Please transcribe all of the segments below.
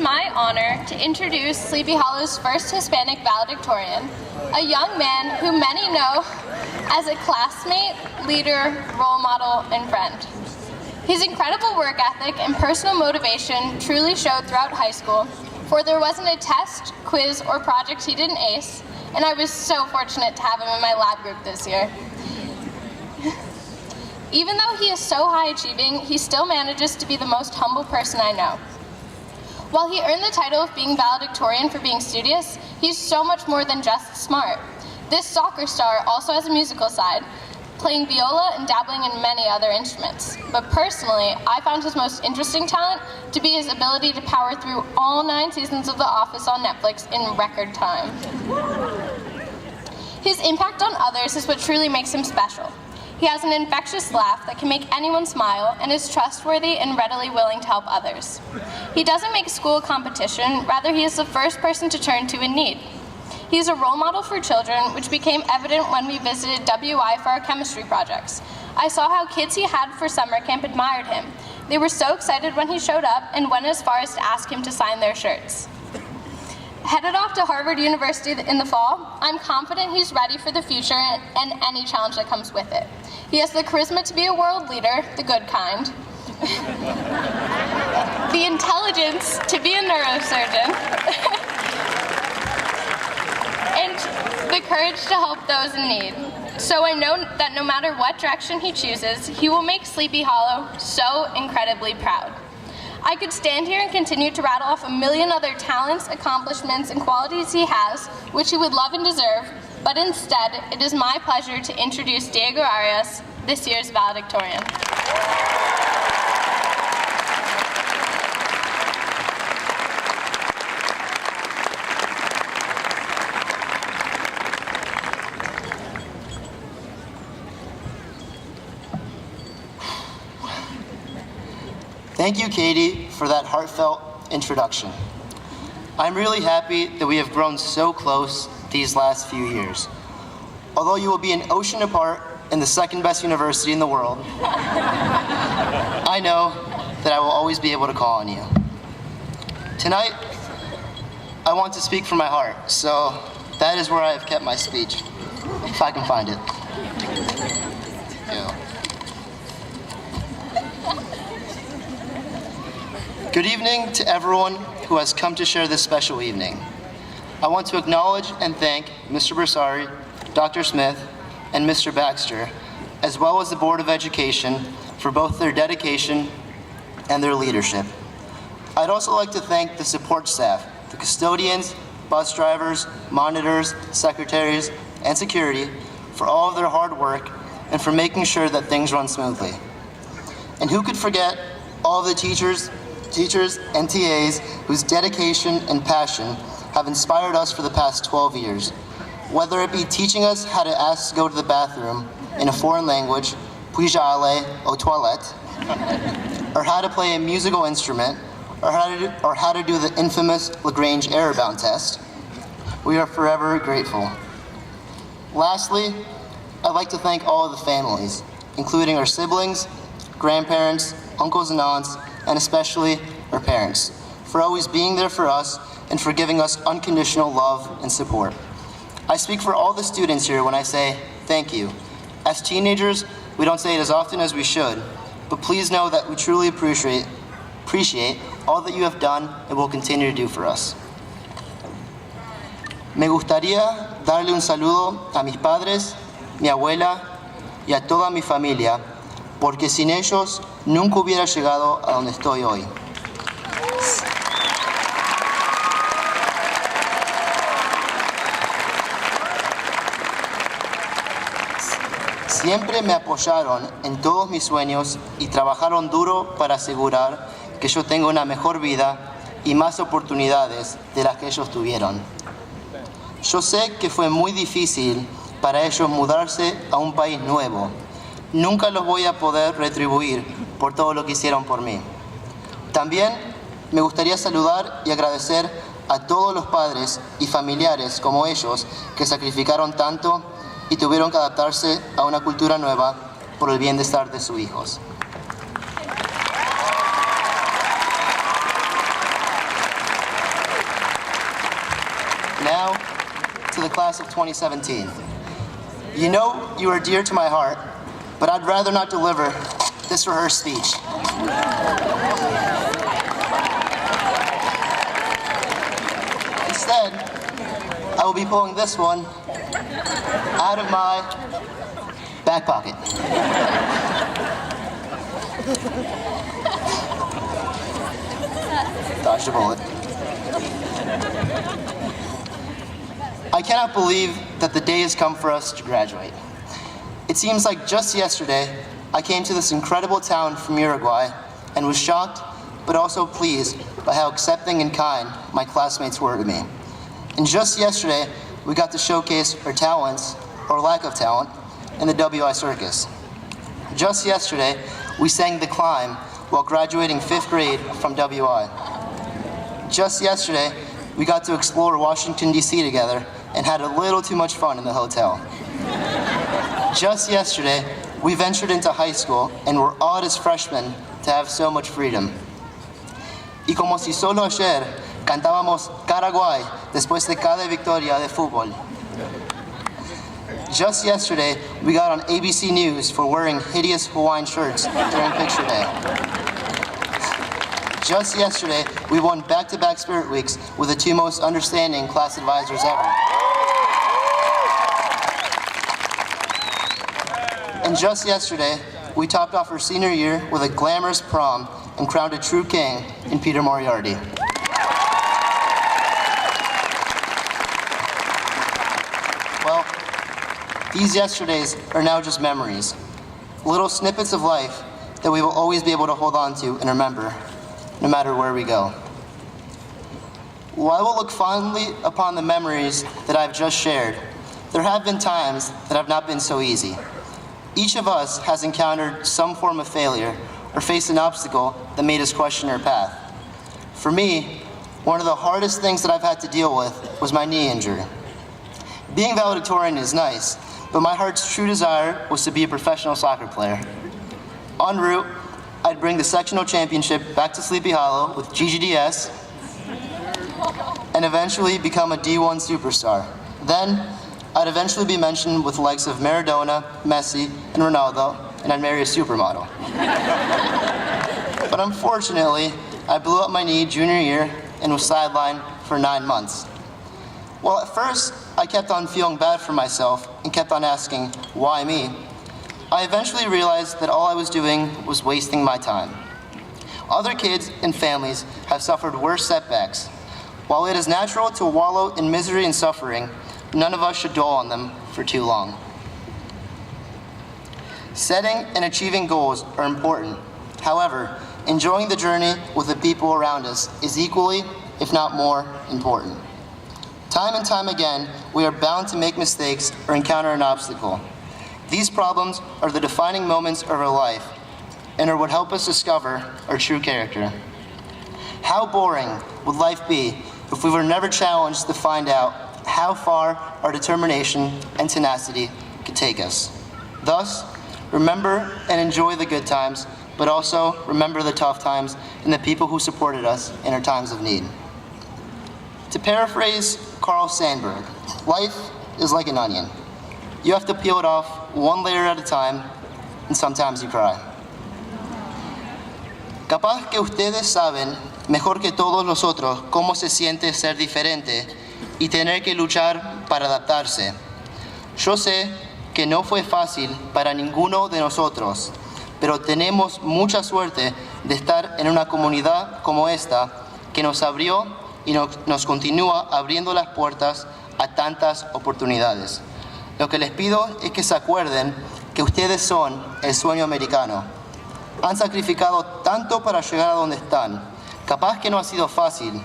my honor to introduce Sleepy Hollow's first Hispanic valedictorian, a young man who many know as a classmate, leader, role model, and friend. His incredible work ethic and personal motivation truly showed throughout high school, for there wasn't a test, quiz, or project he didn't ace, and I was so fortunate to have him in my lab group this year. Even though he is so high-achieving, he still manages to be the most humble person I know. While he earned the title of being valedictorian for being studious, he's so much more than just smart. This soccer star also has a musical side, playing viola and dabbling in many other instruments. But personally, I found his most interesting talent to be his ability to power through all 9 seasons of The Office on Netflix in record time. His impact on others is what truly makes him special. He has an infectious laugh that can make anyone smile and is trustworthy and readily willing to help others. He doesn't make school a competition, rather he is the first person to turn to in need. He is a role model for children, which became evident when we visited WI for our chemistry projects. I saw how kids he had for summer camp admired him. They were so excited when he showed up and went as far as to ask him to sign their shirts. Headed off to Harvard University in the fall, I'm confident he's ready for the future and any challenge that comes with it. He has the charisma to be a world leader, the good kind, the intelligence to be a neurosurgeon, and the courage to help those in need. So I know that no matter what direction he chooses, he will make Sleepy Hollow so incredibly proud. I could stand here and continue to rattle off a million other talents, accomplishments, and qualities he has, which he would love and deserve, but instead, it is my pleasure to introduce Diego Arias, this year's valedictorian. Thank you, Katie, for that heartfelt introduction. I'm really happy that we have grown so close these last few years. Although you will be an ocean apart in the second best university in the world, I know that I will always be able to call on you. Tonight, I want to speak from my heart, so that is where I have kept my speech, if I can find it. Yeah. Good evening to everyone who has come to share this special evening. I want to acknowledge and thank Mr. Bersari, Dr. Smith, and Mr. Baxter, as well as the Board of Education for both their dedication and their leadership. I'd also like to thank the support staff, the custodians, bus drivers, monitors, secretaries, and security for all of their hard work and for making sure that things run smoothly. And who could forget all of the teachers and TAs whose dedication and passion have inspired us for the past 12 years. Whether it be teaching us how to ask to go to the bathroom in a foreign language, puis-je aller aux toilettes, or how to play a musical instrument, or how to do the infamous Lagrange error bound test, we are forever grateful. Lastly, I'd like to thank all of the families, including our siblings, grandparents, uncles and aunts, and especially our parents, for always being there for us and for giving us unconditional love and support. I speak for all the students here when I say thank you. As teenagers, we don't say it as often as we should, but please know that we truly appreciate all that you have done and will continue to do for us. Me gustaría darle un saludo a mis padres, mi abuela y a toda mi familia, porque sin ellos nunca hubiera llegado a donde estoy hoy. Siempre me apoyaron en todos mis sueños y trabajaron duro para asegurar que yo tenga una mejor vida y más oportunidades de las que ellos tuvieron. Yo sé que fue muy difícil para ellos mudarse a un país nuevo. Nunca los voy a poder retribuir por todo lo que hicieron por mí. También me gustaría saludar y agradecer a todos los padres y familiares como ellos que sacrificaron tanto y tuvieron que adaptarse a una cultura nueva por el bienestar de sus hijos. class of 2017. You know you are dear to my heart, but I'd rather not deliver this rehearsed speech. Instead, I will be pulling this one out of my back pocket. Dodged a bullet. I cannot believe that the day has come for us to graduate. It seems like just yesterday, I came to this incredible town from Uruguay and was shocked, but also pleased by how accepting and kind my classmates were to me. And just yesterday, we got to showcase our talents, or lack of talent, in the WI Circus. Just yesterday, we sang The Climb while graduating 5th grade from WI. Just yesterday, we got to explore Washington, D.C. together and had a little too much fun in the hotel. Just yesterday, we ventured into high school and were awed as freshmen to have so much freedom. Y como si solo ayer cantábamos Paraguay después de cada victoria de fútbol. Just yesterday, we got on ABC News for wearing hideous Hawaiian shirts during picture day. Just yesterday, we won back-to-back Spirit Weeks with the two most understanding class advisors ever. And just yesterday, we topped off our senior year with a glamorous prom and crowned a true king in Peter Moriarty. Well, these yesterdays are now just memories, little snippets of life that we will always be able to hold on to and remember, no matter where we go. While I will look fondly upon the memories that I've just shared, there have been times that have not been so easy. Each of us has encountered some form of failure or faced an obstacle that made us question our path. For me, one of the hardest things that I've had to deal with was my knee injury. Being valedictorian is nice, but my heart's true desire was to be a professional soccer player. En route, I'd bring the sectional championship back to Sleepy Hollow with GGDS and eventually become a D1 superstar. Then, I'd eventually be mentioned with the likes of Maradona, Messi, and Ronaldo, and I'd marry a supermodel. But unfortunately, I blew up my knee junior year and was sidelined for 9 months. Well, at first, I kept on feeling bad for myself and kept on asking, why me? I eventually realized that all I was doing was wasting my time. Other kids and families have suffered worse setbacks. While it is natural to wallow in misery and suffering, none of us should dwell on them for too long. Setting and achieving goals are important. However, enjoying the journey with the people around us is equally, if not more, important. Time and time again, we are bound to make mistakes or encounter an obstacle. These problems are the defining moments of our life and are what help us discover our true character. How boring would life be if we were never challenged to find out how far our determination and tenacity could take us? Thus, remember and enjoy the good times, but also remember the tough times and the people who supported us in our times of need. To paraphrase Carl Sandburg, life is like an onion. You have to peel it off one layer at a time, and sometimes you cry. Capaz que ustedes saben mejor que todos nosotros cómo se siente ser diferente y tener que luchar para adaptarse. Yo sé que no fue fácil para ninguno de nosotros, pero tenemos mucha suerte de estar en una comunidad como esta que nos abrió y nos continúa abriendo las puertas a tantas oportunidades. Lo que les pido es que se acuerden que ustedes son el sueño americano. Han sacrificado tanto para llegar a donde están. Capaz que no ha sido fácil,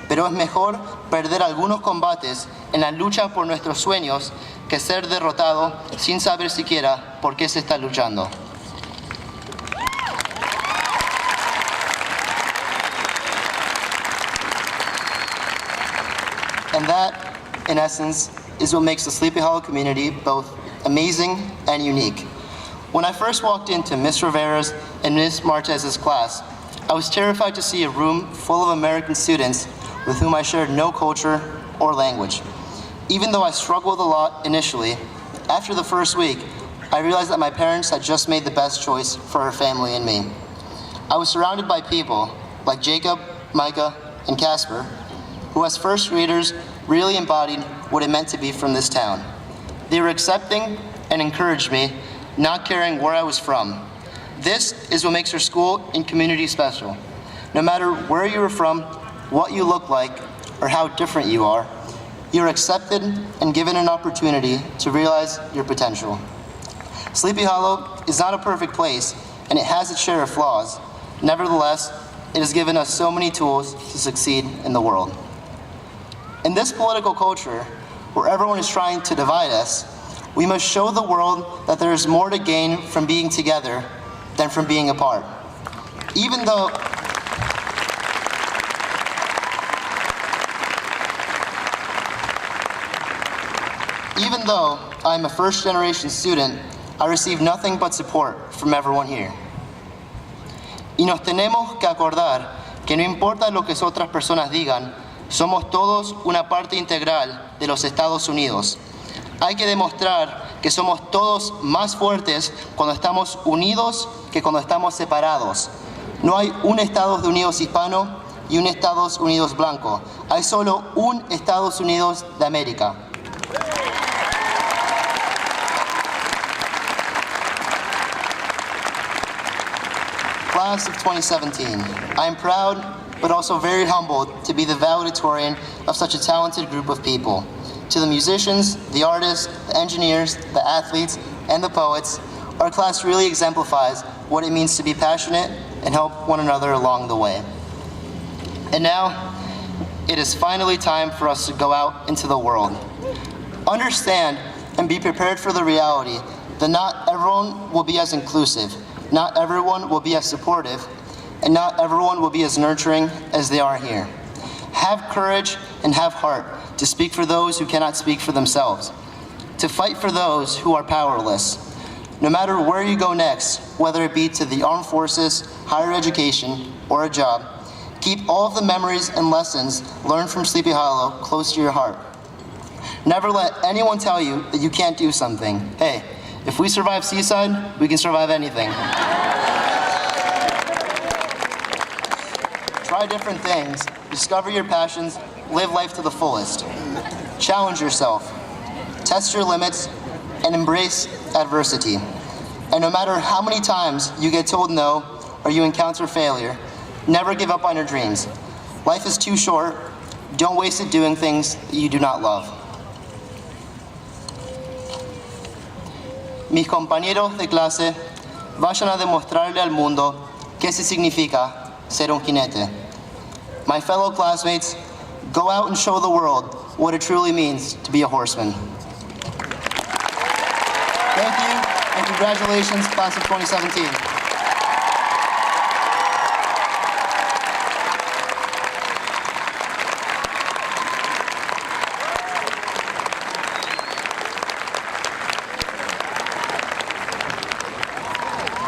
pero es mejor perder algunos combates en la lucha por nuestros sueños que ser derrotado sin saber siquiera por qué se está luchando. And that, in essence, is what makes the Sleepy Hollow community both amazing and unique. When I first walked into Ms. Rivera's and Ms. Martez's class, I was terrified to see a room full of American students with whom I shared no culture or language. Even though I struggled a lot initially, after the first week, I realized that my parents had just made the best choice for our family and me. I was surrounded by people like Jacob, Micah, and Casper, who as first graders really embodied what it meant to be from this town. They were accepting and encouraged me, not caring where I was from. This is what makes our school and community special. No matter where you are from, what you look like, or how different you are accepted and given an opportunity to realize your potential. Sleepy Hollow is not a perfect place, and it has its share of flaws. Nevertheless, it has given us so many tools to succeed in the world. In this political culture, where everyone is trying to divide us, we must show the world that there is more to gain from being together than from being apart. Even though I'm a first-generation student, I receive nothing but support from everyone here. Y nos tenemos que acordar que no importa lo que otras personas digan, somos todos una parte integral de los Estados Unidos. Hay que demostrar que somos todos más fuertes cuando estamos unidos que cuando estamos separados. No hay un Estados Unidos hispano y un Estados Unidos blanco. Hay solo un Estados Unidos de América. Class of 2017, I am proud but also very humbled to be the valedictorian of such a talented group of people. To the musicians, the artists, the engineers, the athletes, and the poets, our class really exemplifies what it means to be passionate and help one another along the way. And now, it is finally time for us to go out into the world. Understand and be prepared for the reality that not everyone will be as inclusive, not everyone will be as supportive, and not everyone will be as nurturing as they are here. Have courage and have heart to speak for those who cannot speak for themselves, to fight for those who are powerless. No matter where you go next, whether it be to the armed forces, higher education, or a job, keep all of the memories and lessons learned from Sleepy Hollow close to your heart. Never let anyone tell you that you can't do something. Hey, if we survive Seaside, we can survive anything. Try different things, discover your passions, live life to the fullest. Challenge yourself, test your limits, and embrace adversity. And no matter how many times you get told no or you encounter failure, never give up on your dreams. Life is too short. Don't waste it doing things that you do not love. Mis compañeros de clase, vayan a demostrarle al mundo qué se significa ser un jinete. My fellow classmates, go out and show the world what it truly means to be a horseman. Thank you, and congratulations, class of 2017.